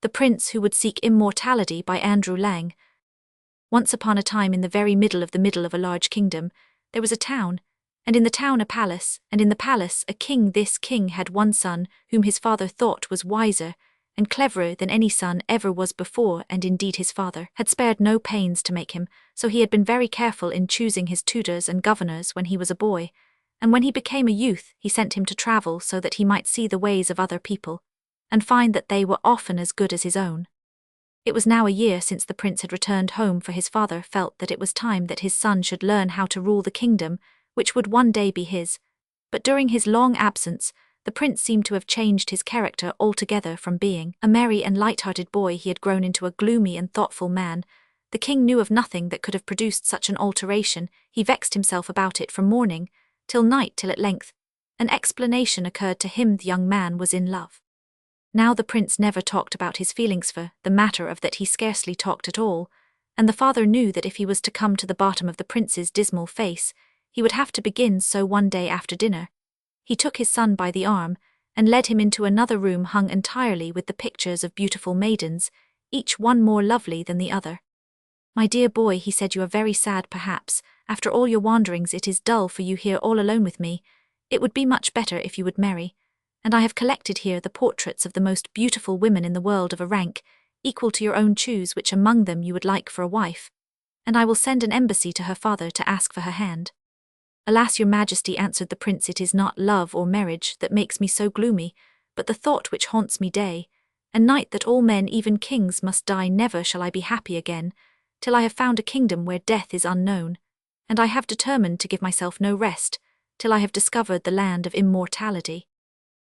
The Prince Who Would Seek Immortality by Andrew Lang. Once upon a time, in the very middle of a large kingdom, there was a town, and in the town a palace, and in the palace a king. This king had one son, whom his father thought was wiser and cleverer than any son ever was before, and indeed his father had spared no pains to make him, so he had been very careful in choosing his tutors and governors when he was a boy, and when he became a youth he sent him to travel so that he might see the ways of other people, and find that they were often as good as his own. It was now a year since the prince had returned home, for his father felt that it was time that his son should learn how to rule the kingdom, which would one day be his. But during his long absence, the prince seemed to have changed his character altogether. From being a merry and light-hearted boy, he had grown into a gloomy and thoughtful man. The king knew of nothing that could have produced such an alteration. He vexed himself about it from morning till night, till at length an explanation occurred to him. The young man was in love. Now the prince never talked about his feelings for the matter of that, he scarcely talked at all, and the father knew that if he was to come to the bottom of the prince's dismal face, he would have to begin. So one day after dinner, he took his son by the arm and led him into another room hung entirely with the pictures of beautiful maidens, each one more lovely than the other. "My dear boy," he said, "you are very sad perhaps. After all your wanderings it is dull for you here all alone with me. It would be much better if you would marry. And I have collected here the portraits of the most beautiful women in the world, of a rank equal to your own. Choose which among them you would like for a wife, and I will send an embassy to her father to ask for her hand." "Alas, your majesty," answered the prince, "it is not love or marriage that makes me so gloomy, but the thought which haunts me day and night, that all men, even kings, must die. Never shall I be happy again till I have found a kingdom where death is unknown, and I have determined to give myself no rest till I have discovered the land of immortality."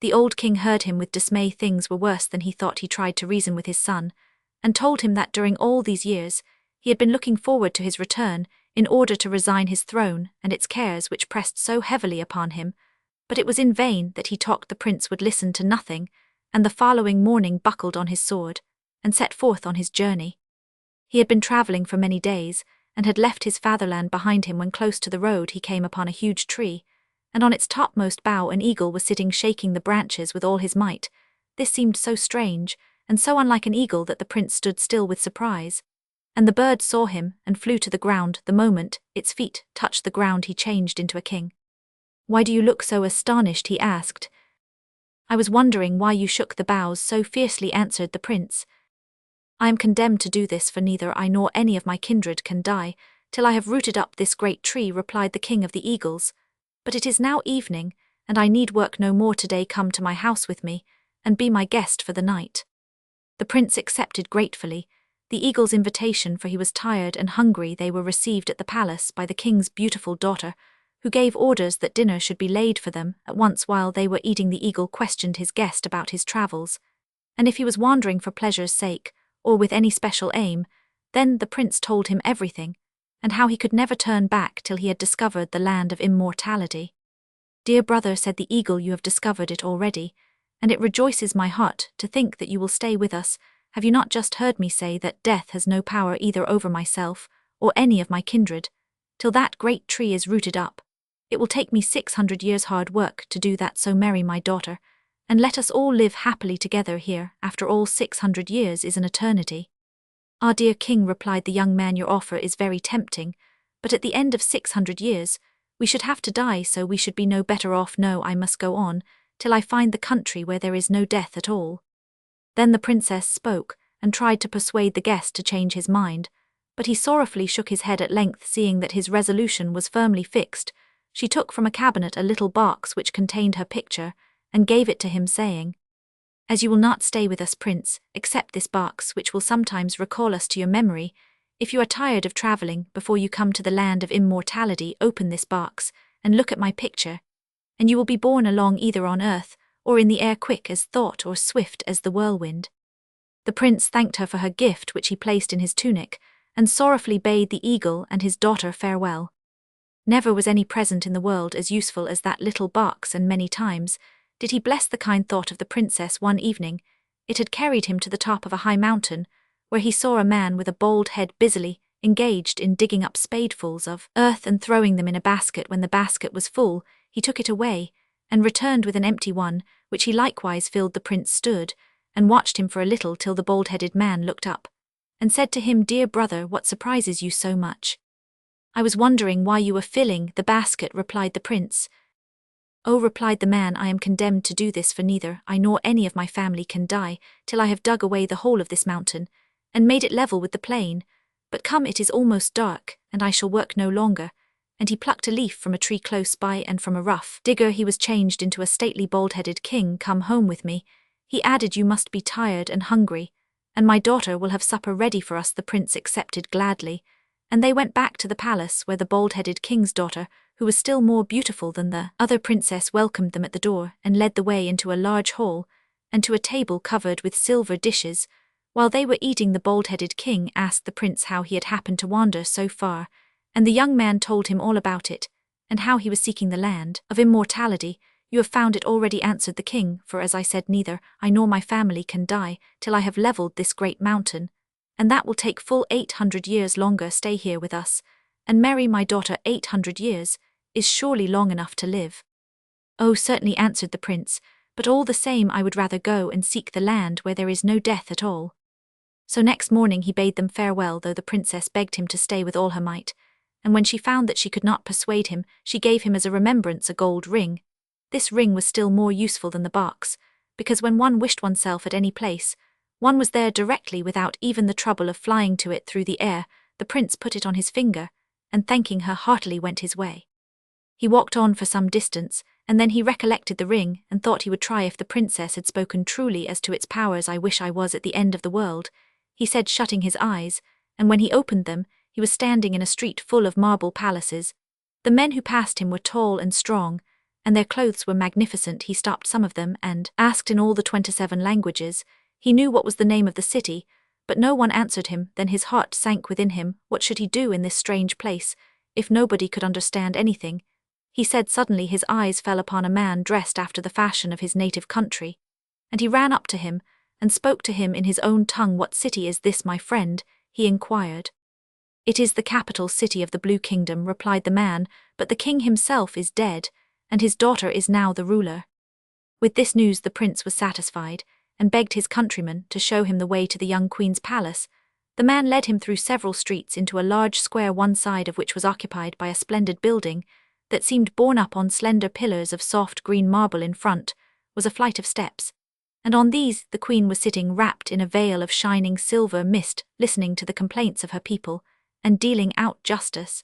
The old king heard him with dismay. Things were worse than he thought. He tried to reason with his son, and told him that during all these years he had been looking forward to his return in order to resign his throne and its cares which pressed so heavily upon him. But it was in vain that he talked. The prince would listen to nothing, and the following morning buckled on his sword and set forth on his journey. He had been travelling for many days, and had left his fatherland behind him, when close to the road he came upon a huge tree, and on its topmost bough an eagle was sitting, shaking the branches with all his might. This seemed so strange and so unlike an eagle that the prince stood still with surprise, and the bird saw him and flew to the ground. The moment its feet touched the ground he changed into a king. "Why do you look so astonished?" he asked. "I was wondering why you shook the boughs so fiercely," answered the prince. "I am condemned to do this, for neither I nor any of my kindred can die till I have rooted up this great tree," replied the king of the eagles. "But it is now evening, and I need work no more today. Come to my house with me, and be my guest for the night." The prince accepted gratefully the eagle's invitation, for he was tired and hungry. They were received at the palace by the king's beautiful daughter, who gave orders that dinner should be laid for them at once. While they were eating, the eagle questioned his guest about his travels, and if he was wandering for pleasure's sake, or with any special aim. Then the prince told him everything, and how he could never turn back till he had discovered the land of immortality. "Dear brother," said the eagle, "you have discovered it already, and it rejoices my heart to think that you will stay with us. Have you not just heard me say that death has no power either over myself or any of my kindred, till that great tree is rooted up? It will take me 600 years' hard work to do that, so marry my daughter, and let us all live happily together here. After all, 600 years is an eternity." "Ah, dear king," replied the young man, "your offer is very tempting, but at the end of 600 years, we should have to die, so we should be no better off. No, I must go on, till I find the country where there is no death at all." Then the princess spoke, and tried to persuade the guest to change his mind, but he sorrowfully shook his head. At length, seeing that his resolution was firmly fixed, she took from a cabinet a little box which contained her picture, and gave it to him, saying, "As you will not stay with us, prince, accept this box, which will sometimes recall us to your memory. If you are tired of travelling, before you come to the land of immortality, open this box and look at my picture, and you will be borne along either on earth or in the air, quick as thought or swift as the whirlwind." The prince thanked her for her gift, which he placed in his tunic, and sorrowfully bade the eagle and his daughter farewell. Never was any present in the world as useful as that little box, and many times did he bless the kind thought of the princess. One evening it had carried him to the top of a high mountain, where he saw a man with a bald head busily engaged in digging up spadefuls of earth and throwing them in a basket. When the basket was full, he took it away, and returned with an empty one, which he likewise filled. The prince stood and watched him for a little till the bald-headed man looked up, and said to him, "Dear brother, what surprises you so much?" "I was wondering why you were filling the basket," replied the prince. "Oh," replied the man, "I am condemned to do this, for neither I nor any of my family can die till I have dug away the whole of this mountain, and made it level with the plain. But come, it is almost dark, and I shall work no longer." And he plucked a leaf from a tree close by, and from a rough digger he was changed into a stately bald-headed king. "Come home with me," he added, "you must be tired and hungry, and my daughter will have supper ready for us." The prince accepted gladly, and they went back to the palace, where the bald-headed king's daughter, who was still more beautiful than the other princess, welcomed them at the door and led the way into a large hall and to a table covered with silver dishes. While they were eating, the bald-headed king asked the prince how he had happened to wander so far, and the young man told him all about it, and how he was seeking the land of immortality. "You have found it already," answered the king, "for as I said, neither I nor my family can die till I have leveled this great mountain, and that will take full 800 years longer. Stay here with us, and marry my daughter. 800 years is surely long enough to live." "Oh, certainly," answered the prince, "but all the same I would rather go and seek the land where there is no death at all." So next morning he bade them farewell, though the princess begged him to stay with all her might, and when she found that she could not persuade him, she gave him as a remembrance a gold ring. This ring was still more useful than the box, because when one wished oneself at any place, one was there directly without even the trouble of flying to it through the air. The prince put it on his finger, and thanking her heartily went his way. He walked on for some distance, and then he recollected the ring, and thought he would try if the princess had spoken truly as to its powers. "I wish I was at the end of the world," he said, shutting his eyes, and when he opened them, he was standing in a street full of marble palaces. The men who passed him were tall and strong, and their clothes were magnificent. He stopped some of them and asked in all the 27 languages. He knew what was the name of the city, but no one answered him. Then his heart sank within him. What should he do in this strange place, if nobody could understand anything? He said suddenly his eyes fell upon a man dressed after the fashion of his native country, and he ran up to him and spoke to him in his own tongue. "What city is this, my friend?" he inquired. "It is the capital city of the Blue Kingdom," replied the man, "but the king himself is dead, and his daughter is now the ruler." With this news the prince was satisfied, and begged his countryman to show him the way to the young queen's palace. The man led him through several streets into a large square, one side of which was occupied by a splendid building that seemed borne up on slender pillars of soft green marble. In front was a flight of steps, and on these the queen was sitting wrapped in a veil of shining silver mist, listening to the complaints of her people and dealing out justice.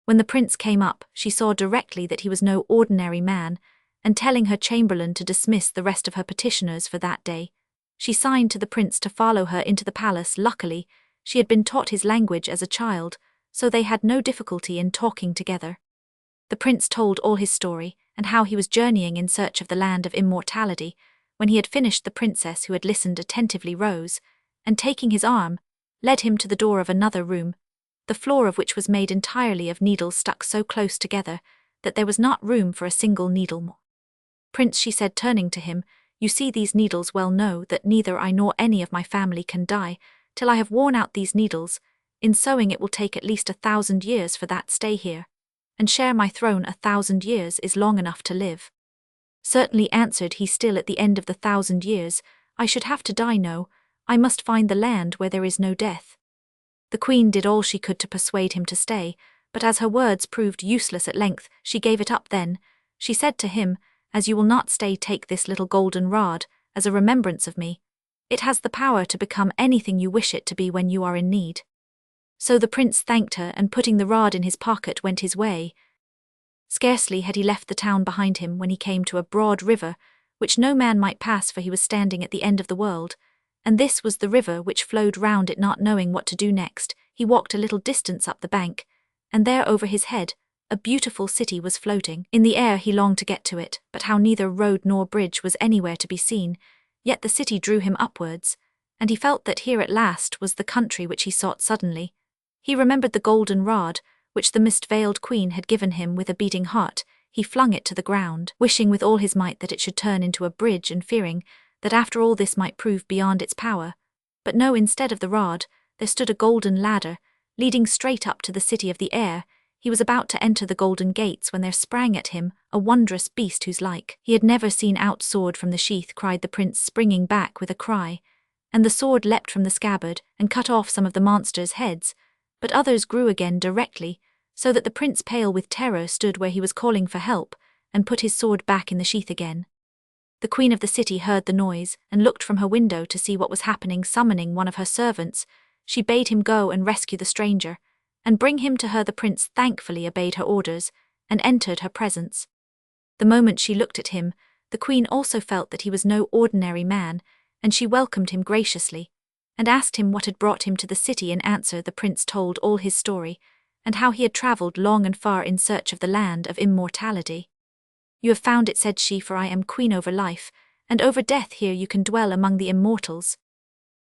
When the prince came up, she saw directly that he was no ordinary man, and telling her chamberlain to dismiss the rest of her petitioners for that day, she signed to the prince to follow her into the palace. Luckily, she had been taught his language as a child, so they had no difficulty in talking together. The prince told all his story, and how he was journeying in search of the land of immortality. When he had finished, the princess, who had listened attentively, rose, and taking his arm, led him to the door of another room, the floor of which was made entirely of needles stuck so close together that there was not room for a single needle more. "Prince," she said, turning to him, "you see these needles well know that neither I nor any of my family can die till I have worn out these needles. In sewing it will take at least 1,000 years. For that, stay here and share my throne. 1,000 years is long enough to live." "Certainly," answered he, "still at the end of the 1,000 years I should have to die. No, I must find the land where there is no death." The queen did all she could to persuade him to stay, but as her words proved useless at length, she gave it up. Then she said to him, "As you will not stay, take this little golden rod as a remembrance of me. It has the power to become anything you wish it to be when you are in need." So the prince thanked her, and putting the rod in his pocket went his way. Scarcely had he left the town behind him when he came to a broad river, which no man might pass, for he was standing at the end of the world, and this was the river which flowed round it. Not knowing what to do next, he walked a little distance up the bank, and there over his head a beautiful city was floating in the air. He longed to get to it, but how neither road nor bridge was anywhere to be seen. Yet the city drew him upwards, and he felt that here at last was the country which he sought. Suddenly he remembered the golden rod which the mist-veiled queen had given him. With a beating heart he flung it to the ground, wishing with all his might that it should turn into a bridge, and fearing that after all this might prove beyond its power. But no, instead of the rod there stood a golden ladder leading straight up to the city of the air. He was about to enter the golden gates when there sprang at him a wondrous beast whose like he had never seen out sword from the sheath, cried the prince, springing back with a cry. And the sword leapt from the scabbard and cut off some of the monster's heads, but others grew again directly, so that the prince, pale with terror, stood where he was calling for help, and put his sword back in the sheath again. The queen of the city heard the noise and looked from her window to see what was happening. Summoning one of her servants, she bade him go and rescue the stranger, and bring him to her. The prince thankfully obeyed her orders, and entered her presence. The moment she looked at him, the queen also felt that he was no ordinary man, and she welcomed him graciously, and asked him what had brought him to the city. In answer, the prince told all his story, and how he had travelled long and far in search of the land of immortality. You have found it, said she, for I am queen over life, and over death. Here you can dwell among the immortals.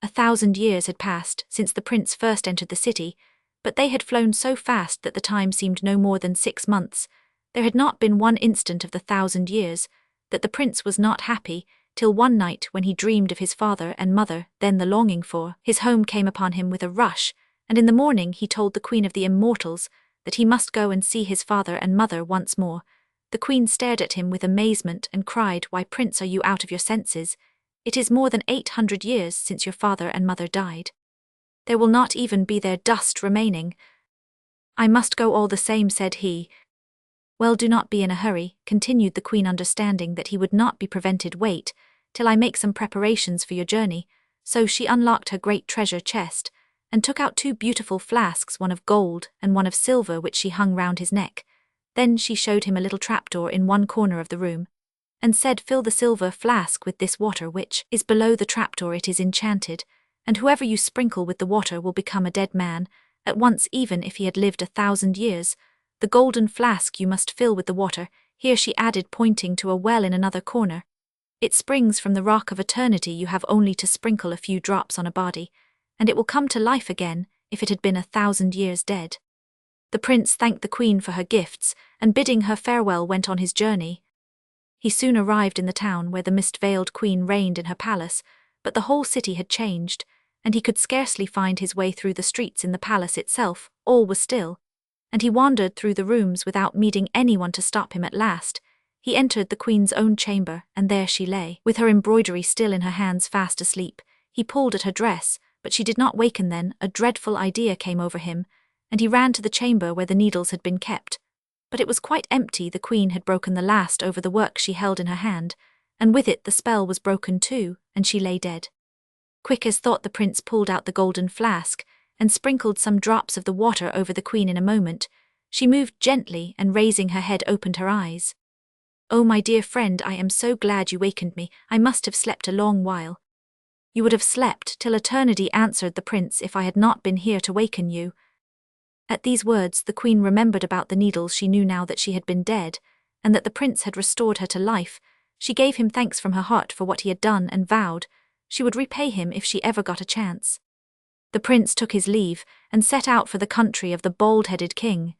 1,000 years had passed since the prince first entered the city, but they had flown so fast that the time seemed no more than 6 months. There had not been one instant of the 1,000 years that the prince was not happy, till one night when he dreamed of his father and mother. Then the longing for his home came upon him with a rush, and in the morning he told the queen of the immortals that he must go and see his father and mother once more. The queen stared at him with amazement and cried, "Why, prince, are you out of your senses? It is more than 800 years since your father and mother died. There will not even be their dust remaining." "I must go all the same," said he. "Well, do not be in a hurry," continued the queen, understanding that he would not be prevented. "Wait till I make some preparations for your journey." So she unlocked her great treasure chest, and took out 2 beautiful flasks, one of gold and one of silver, which she hung round his neck. Then she showed him a little trapdoor in one corner of the room, and said, "Fill the silver flask with this water which is below the trapdoor. It is enchanted, and whoever you sprinkle with the water will become a dead man at once, even if he had lived 1,000 years. The golden flask you must fill with the water," here she added, pointing to a well in another corner. "It springs from the rock of eternity. You have only to sprinkle a few drops on a body, and it will come to life again if it had been 1,000 years dead." The prince thanked the queen for her gifts, and bidding her farewell went on his journey. He soon arrived in the town where the mist-veiled queen reigned in her palace, but the whole city had changed, and he could scarcely find his way through the streets. In the palace itself all was still, and he wandered through the rooms without meeting anyone to stop him. At last he entered the queen's own chamber, and there she lay, with her embroidery still in her hands, fast asleep. He pulled at her dress, but she did not waken. Then a dreadful idea came over him, and he ran to the chamber where the needles had been kept. But it was quite empty. The queen had broken the last over the work she held in her hand, and with it the spell was broken too, and she lay dead. Quick as thought, the prince pulled out the golden flask, and sprinkled some drops of the water over the queen. In a moment she moved gently, and raising her head opened her eyes. "Oh, my dear friend, I am so glad you wakened me. I must have slept a long while." "You would have slept till eternity," answered the prince, "if I had not been here to waken you." At these words the queen remembered about the needles. She knew now that she had been dead, and that the prince had restored her to life. She gave him thanks from her heart for what he had done, and vowed she would repay him if she ever got a chance. The prince took his leave, and set out for the country of the bald-headed king.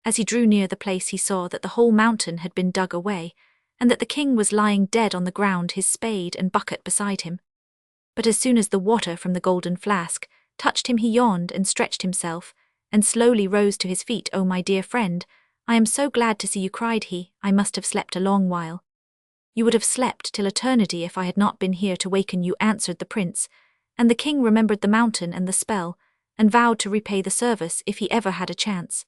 As he drew near the place, he saw that the whole mountain had been dug away, and that the king was lying dead on the ground, his spade and bucket beside him. But as soon as the water from the golden flask touched him, he yawned and stretched himself, and slowly rose to his feet. "Oh, my dear friend, I am so glad to see you," cried he. "I must have slept a long while." "You would have slept till eternity if I had not been here to waken you," answered the prince, and the king remembered the mountain and the spell, and vowed to repay the service if he ever had a chance.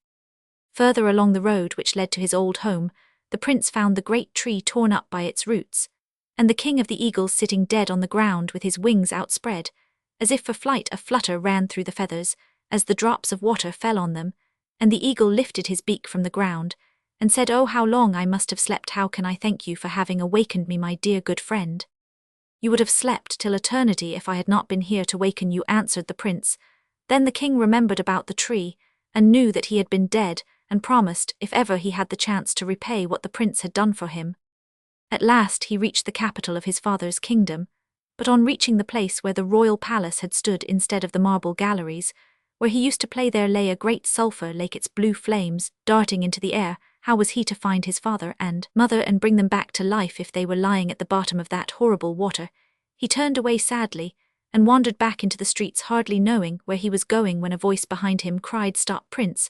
Further along the road which led to his old home, the prince found the great tree torn up by its roots, and the king of the eagles sitting dead on the ground with his wings outspread, as if for flight. A flutter ran through the feathers as the drops of water fell on them, and the eagle lifted his beak from the ground, and said, "Oh, how long I must have slept! How can I thank you for having awakened me, my dear good friend?" "You would have slept till eternity if I had not been here to waken you," answered the prince. Then the king remembered about the tree, and knew that he had been dead, and promised, if ever he had the chance, to repay what the prince had done for him. At last he reached the capital of his father's kingdom, but on reaching the place where the royal palace had stood instead of the marble galleries, where he used to play, there lay a great sulphur lake, its blue flames darting into the air. How was he to find his father and mother and bring them back to life if they were lying at the bottom of that horrible water? He turned away sadly, and wandered back into the streets, hardly knowing where he was going, when a voice behind him cried, "Stop, prince!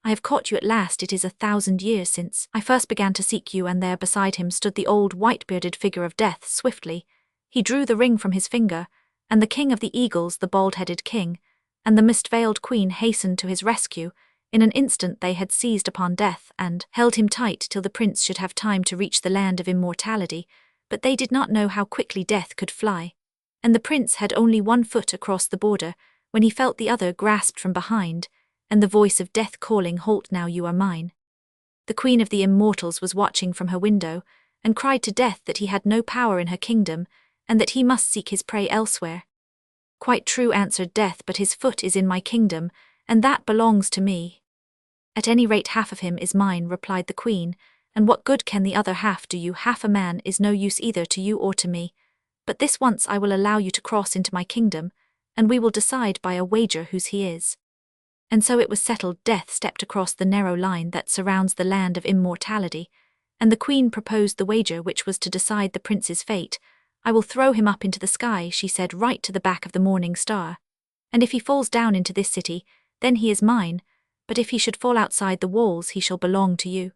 I have caught you at last. It is 1,000 years since I first began to seek you. And there beside him stood the old white-bearded figure of Death. Swiftly he drew the ring from his finger, and the king of the eagles, the bald-headed king, and the mist-veiled queen hastened to his rescue. In an instant they had seized upon Death and held him tight till the prince should have time to reach the land of immortality, but they did not know how quickly Death could fly. And the prince had only one foot across the border when he felt the other grasped from behind, and the voice of Death calling, "Halt now, you are mine." The queen of the immortals was watching from her window, and cried to Death that he had no power in her kingdom, and that he must seek his prey elsewhere. "Quite true," answered Death, "but his foot is in my kingdom, and that belongs to me." "At any rate half of him is mine," replied the queen, "and what good can the other half do you? Half a man is no use either to you or to me. But this once I will allow you to cross into my kingdom, and we will decide by a wager whose he is." And so it was settled. Death stepped across the narrow line that surrounds the land of immortality, and the queen proposed the wager which was to decide the prince's fate. "I will throw him up into the sky," she said, "right to the back of the morning star. And if he falls down into this city, then he is mine, but if he should fall outside the walls, he shall belong to you."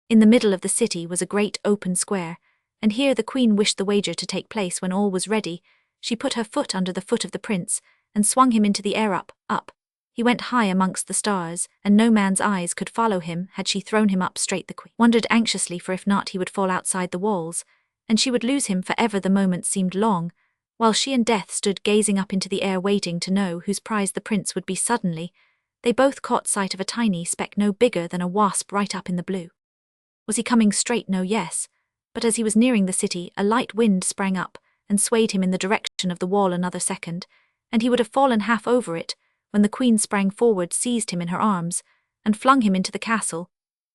In the middle of the city was a great open square, and here the queen wished the wager to take place. When all was ready, she put her foot under the foot of the prince, and swung him into the air. Up, up. He went high amongst the stars, and no man's eyes could follow him had she thrown him up straight. The queen wondered anxiously, for if not he would fall outside the walls, and she would lose him forever. The moment seemed long, while she and Death stood gazing up into the air, waiting to know whose prize the prince would be. Suddenly, they both caught sight of a tiny speck no bigger than a wasp right up in the blue. Was he coming straight? No, yes. But as he was nearing the city, a light wind sprang up and swayed him in the direction of the wall. Another second, and he would have fallen half over it, when the queen sprang forward, seized him in her arms, and flung him into the castle.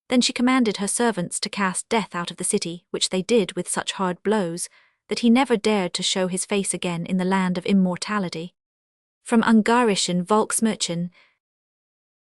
Then she commanded her servants to cast Death out of the city, which they did with such hard blows that he never dared to show his face again in the land of immortality. From Ungarischen Volksmärchen,